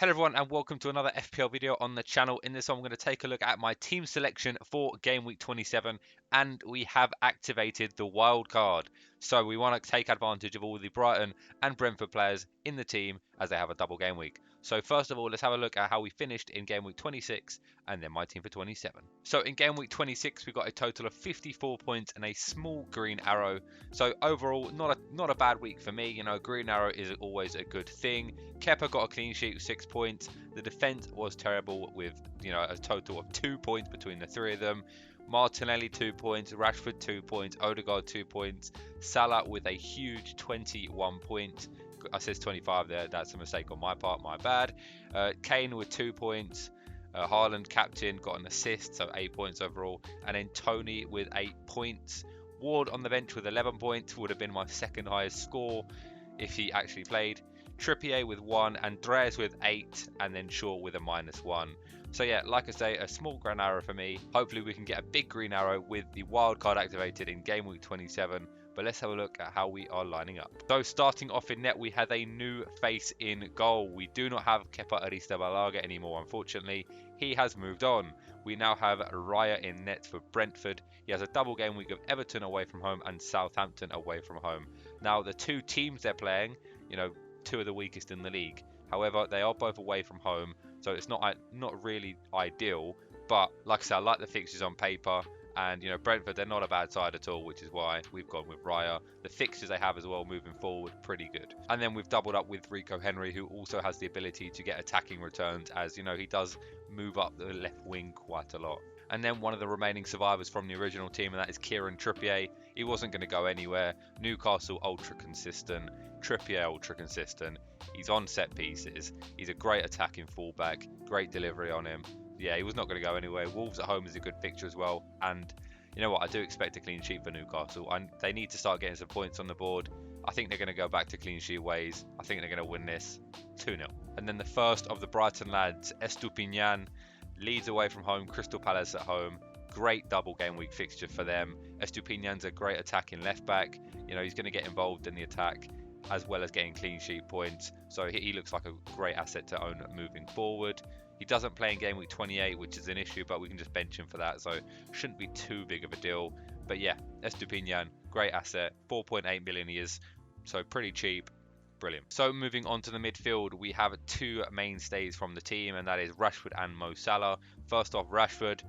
Hello everyone and welcome to another FPL video on the channel. In this one I'm going to take a look at my team selection for game week 27 and we have activated the wild card. So we want to take advantage of all the Brighton and Brentford players in the team as they have a double game week. So first of all, let's have a look at how we finished in game week 26 and then my team for 27. So in game week 26 we got a total of 54 points and a small green arrow. So overall not a bad week for me. You know, green arrow is always a good thing. Kepa got a clean sheet with 6 points. The defense was terrible with, a total of 2 points between the three of them. Martinelli 2 points, Rashford 2 points, Odegaard 2 points, Salah with a huge 21 points. I says 25 there, that's a mistake on my part, my bad. Kane with 2 points. Haaland, captain, got an assist, so 8 points overall. And then Tony with 8 points. Ward on the bench with 11 points, would have been my second highest score if he actually played. Trippier with 1, Andreas with 8, and then Shaw with a -1. So yeah, like I say, a small green arrow for me. Hopefully we can get a big green arrow with the wild card activated in game week 27. But let's have a look at how we are lining up. So starting off in net, we had a new face in goal. We do not have Kepa Arrizabalaga anymore, unfortunately. He has moved on. We now have Raya in net for Brentford. He has a double game week of Everton away from home and Southampton away from home. Now, the two teams they're playing, two of the weakest in the league. However, they are both away from home, so it's not really ideal. But like I said, I like the fixtures on paper. And, Brentford, they're not a bad side at all, which is why we've gone with Raya. The fixtures they have as well moving forward, pretty good. And then we've doubled up with Rico Henry, who also has the ability to get attacking returns, as, he does move up the left wing quite a lot. And then one of the remaining survivors from the original team, and that is Kieran Trippier. He wasn't going to go anywhere. Newcastle, ultra consistent. Trippier, ultra consistent. He's on set pieces. He's a great attacking fullback. Great delivery on him. Yeah, he was not going to go anywhere. Wolves at home is a good fixture as well. And you know what? I do expect a clean sheet for Newcastle. And they need to start getting some points on the board. I think they're going to go back to clean sheet ways. I think they're going to win this 2-0. And then the first of the Brighton lads, Estupiñán, Leeds away from home, Crystal Palace at home. Great double game week fixture for them. Estupiñán's a great attacking left back. He's going to get involved in the attack as well as getting clean sheet points. So he looks like a great asset to own moving forward. He doesn't play in game week 28, which is an issue, but we can just bench him for that, so shouldn't be too big of a deal. But yeah, Estupiñán, great asset, 4.8 million he is, so pretty cheap. Brilliant. So moving on to the midfield, we have two mainstays from the team, and that is Rashford and Mo Salah. First off, Rashford,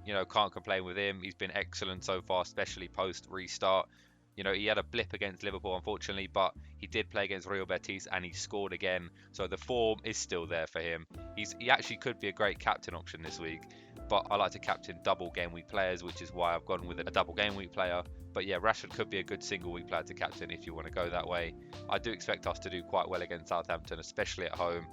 can't complain with him. He's been excellent so far, especially post restart. He had a blip against Liverpool, unfortunately, but he did play against Real Betis and he scored again. So the form is still there for him. He actually could be a great captain option this week, but I like to captain double game week players, which is why I've gone with a double game week player. But yeah, Rashford could be a good single week player to captain if you want to go that way. I do expect us to do quite well against Southampton, especially at home.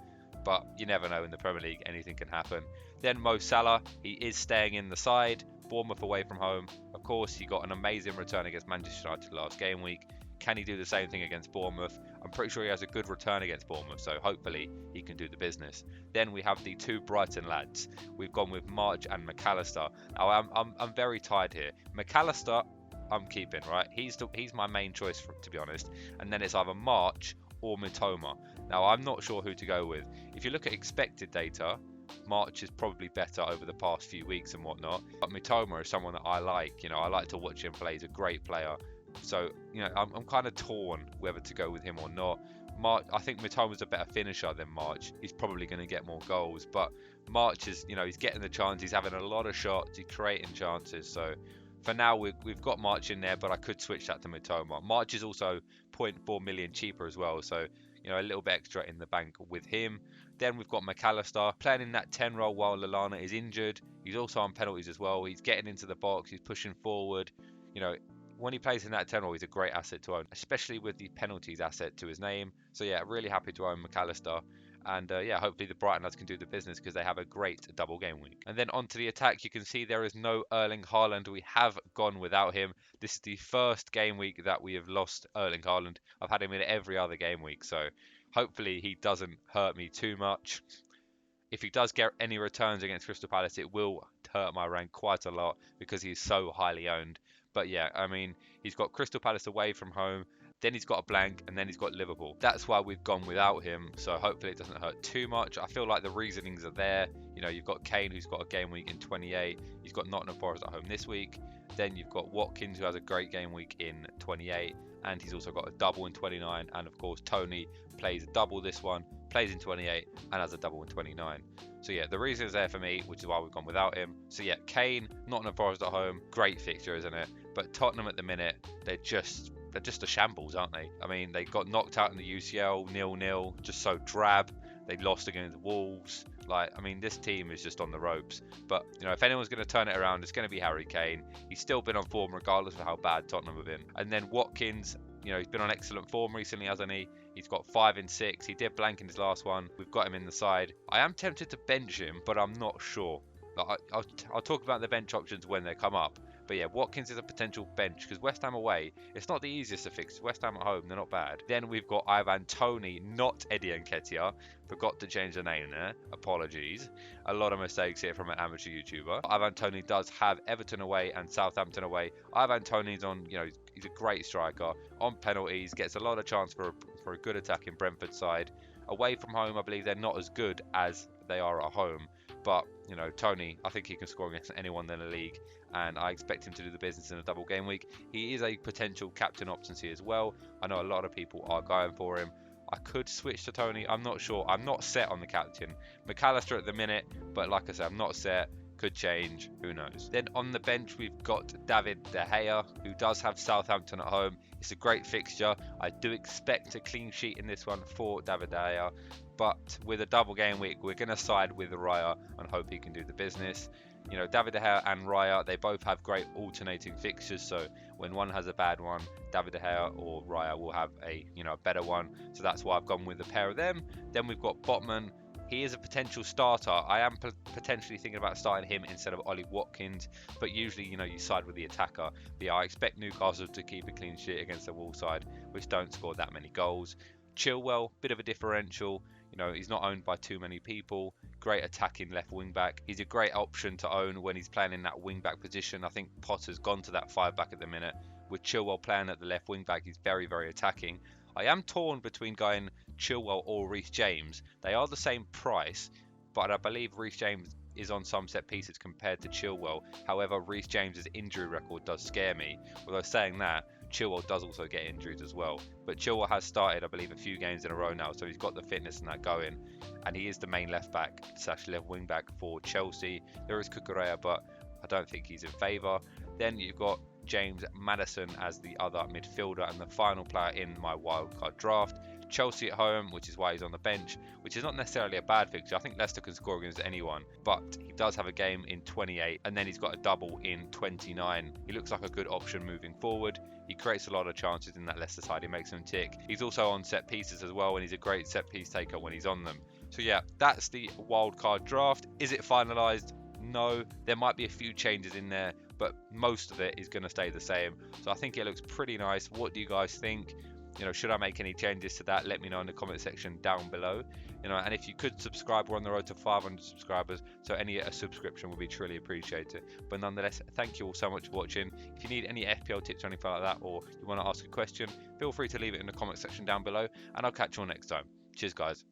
But you never know, in the Premier League, anything can happen. Then Mo Salah, he is staying in the side. Bournemouth away from home. Of course, he got an amazing return against Manchester United last game week. Can he do the same thing against Bournemouth? I'm pretty sure he has a good return against Bournemouth, so hopefully he can do the business. Then we have the two Brighton lads. We've gone with March and McAllister. Now, I'm very tired here. McAllister, I'm keeping, right? He's my main choice, to be honest. And then it's either March or Mitoma. Now, I'm not sure who to go with. If you look at expected data, March is probably better over the past few weeks and whatnot. But Mitoma is someone that I like. I like to watch him play. He's a great player. So, I'm kind of torn whether to go with him or not. March, I think Mitoma's a better finisher than March. He's probably going to get more goals. But March is, he's getting the chance. He's having a lot of shots. He's creating chances. So, for now, we've got March in there, but I could switch that to Mitoma. March is also 0.4 million cheaper as well. So, a little bit extra in the bank with him. Then we've got McAllister playing in that 10 role while Lallana is injured. He's also on penalties as well. He's getting into the box. He's pushing forward. When he plays in that 10 role, he's a great asset to own, especially with the penalties asset to his name. So yeah, really happy to own McAllister. And yeah, hopefully the Brighton lads can do the business because they have a great double game week. And then onto the attack, you can see there is no Erling Haaland. We have gone without him. This is the first game week that we have lost Erling Haaland. I've had him in every other game week, so hopefully he doesn't hurt me too much. If he does get any returns against Crystal Palace, it will hurt my rank quite a lot because he's so highly owned. But yeah, I mean, he's got Crystal Palace away from home, then he's got a blank, and then he's got Liverpool. That's why we've gone without him, so hopefully it doesn't hurt too much. I feel like the reasonings are there. You know, you've got Kane, who's got a game week in 28. He's got Nottingham Forest at home this week. Then you've got Watkins, who has a great game week in 28, and he's also got a double in 29. And of course, Tony plays a double this one, plays in 28, and has a double in 29. So yeah, the reason is there for me, which is why we've gone without him. So yeah, Kane, Nottingham Forest at home, great fixture, isn't it? But Tottenham at the minute, they're just a shambles, aren't they? I mean, they got knocked out in the UCL 0-0, just so drab. They lost against Wolves. Like, I mean, this team is just on the ropes. But, you know, if anyone's going to turn it around, it's going to be Harry Kane. He's still been on form regardless of how bad Tottenham have been. And then Watkins, you know, he's been on excellent form recently, hasn't he? He's got 5 in 6. He did blank in his last one. We've got him in the side. I am tempted to bench him, but I'm not sure. Like, I'll talk about the bench options when they come up. But yeah, Watkins is a potential bench because West Ham away, it's not the easiest to fix. West Ham at home, they're not bad. Then we've got Ivan Toney, not Eddie Nketiah. Forgot to change the name there. Apologies. A lot of mistakes here from an amateur YouTuber. Ivan Toney does have Everton away and Southampton away. Ivan Toney's on, you know, he's a great striker. On penalties, gets a lot of chance for a good attack in Brentford side. Away from home, I believe they're not as good as they are at home. But, you know, Tony, I think he can score against anyone in the league, and I expect him to do the business in a double game week. He is a potential captain option as well. I know a lot of people are going for him. I could switch to Tony. I'm not sure. I'm not set on the captain. McAllister at the minute, but like I said, I'm not set. Could change. Who knows? Then on the bench, we've got David De Gea, who does have Southampton at home. It's a great fixture. I do expect a clean sheet in this one for David De Gea. But with a double game week, we're going to side with Raya and hope he can do the business. You know, David De Gea and Raya, they both have great alternating fixtures. So when one has a bad one, David De Gea or Raya will have a better one. So that's why I've gone with the pair of them. Then we've got Botman. He is a potential starter. I am potentially thinking about starting him instead of Ollie Watkins, but usually, you know, you side with the attacker. But yeah, I expect Newcastle to keep a clean sheet against the Wolves side, which don't score that many goals. Chilwell, bit of a differential. You know, he's not owned by too many people. Great attacking left wing back. He's a great option to own when he's playing in that wing back position. I think Potter's gone to that 5 back at the minute. With Chilwell playing at the left wing back, he's very, very attacking. I am torn between going Chilwell or Reece James. They are the same price, but I believe Reece James is on some set pieces compared to Chilwell. However, Reece James's injury record does scare me. Although saying that, Chilwell does also get injuries as well. But Chilwell has started, I believe, a few games in a row now, so he's got the fitness and that going. And he is the main left back / left wing back for Chelsea. There is Cucurella, but I don't think he's in favour. Then you've got James Maddison as the other midfielder and the final player in my wildcard draft. Chelsea at home, which is why he's on the bench, which is not necessarily a bad fixture. I think Leicester can score against anyone, but he does have a game in 28 and then he's got a double in 29. He looks like a good option moving forward. He creates a lot of chances in that Leicester side. He makes them tick. He's also on set pieces as well, and he's a great set piece taker when he's on them. So yeah, that's the wildcard draft. Is it finalised? No. There might be a few changes in there, but most of it is going to stay the same. So I think it looks pretty nice. What do you guys think? You know, should I make any changes to that? Let me know in the comment section down below. You know, and if you could subscribe, we're on the road to 500 subscribers, so any subscription would be truly appreciated. But nonetheless, thank you all so much for watching. If you need any FPL tips or anything like that, or you want to ask a question, feel free to leave it in the comment section down below, and I'll catch you all next time. Cheers, guys.